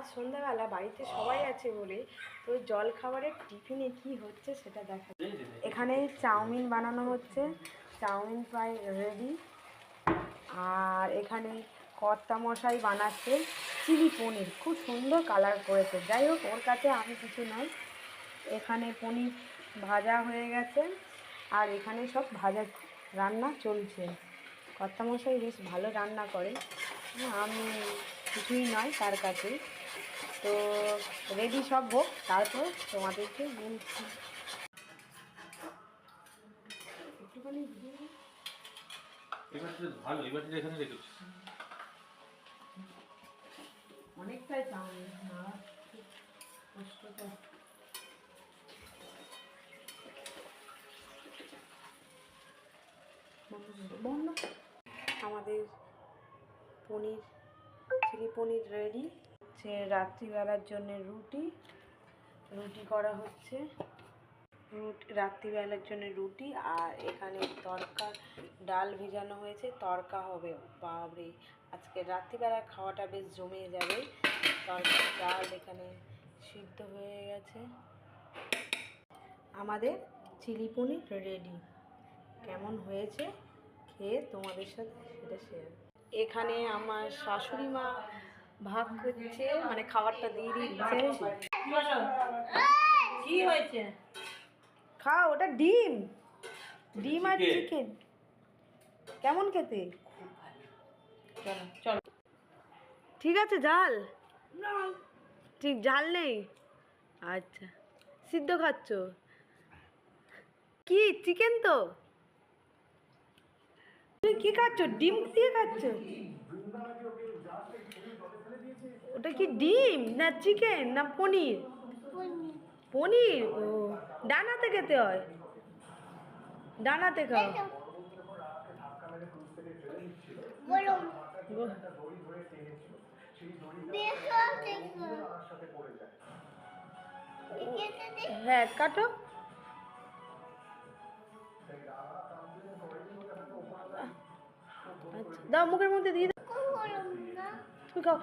আজ সন্ধ্যাবেলা বাড়িতে সবাই আছে বলে তো জল খাবারের টিফিনে কি হচ্ছে সেটা দেখা। এখানে চাউমিন বানানো হচ্ছে, চাউমিন প্রায় রেডি। আর এখানে কর্তা মশাই বানাচ্ছে চিলি পনির, খুব সুন্দর কালার করেছে। যাই হোক, ওর কাছে আমি কিছু নয়। এখানে পনির ভাজা হয়ে গেছে আর এখানে সব ভাজা রান্না চলছে। কর্তা মশাই বেশ ভালো রান্না করে, আমি কিছুই নয় তার কাছে। তো রেডি সব হোক, তারপর তোমাদেরকে বলছি। একটুখানি ভালো, এবার এখানে রেখেছি অনেকটাই চাউমিন, কষ্টটা। আমাদের পনির, চিলি পনির রেডি। সে রাত্রিবেলার জন্য রুটি করা হচ্ছে। রাত্রিবেলার জন্য রুটি, আর এখানে তড়কা ডাল ভিজানো হয়েছে, তড়কা হবে। বাবরে, আজকে রাত্রিবেলার খাওয়াটা বেশ জমে যাবে। তড়কা ডাল এখানে সিদ্ধ হয়ে গেছে। আমাদের চিলি পনির রেডি। কেমন হয়েছে খেয়ে তোমাদের সাথে সেটা শেয়ার। এখানে আমার শাশুড়ি মা ভাগ করছে, মানে খাবারটা দিয়ে দিচ্ছে। কি হয়েছে? খাও, ওটা ডিম আর চিকেন। কেমন খেতে? চলো চলো। ঠিক আছে, ঝাল ঠিক ঝাল নেই? আচ্ছা, সিদ্ধ খাচ্ছ কি? চিকেন তো? তুমি কি খাচ্ছ? ডিম দিয়ে খাচ্ছ? ওটা কি ডিম না চিকেন না পনির? পনির। ও, ডানাতে খেতে হয়, ডানাতে খাও। হ্যাঁ, কাটো। আচ্ছা, দাও মুখের মধ্যে দিয়ে দাও। তুমি খাও।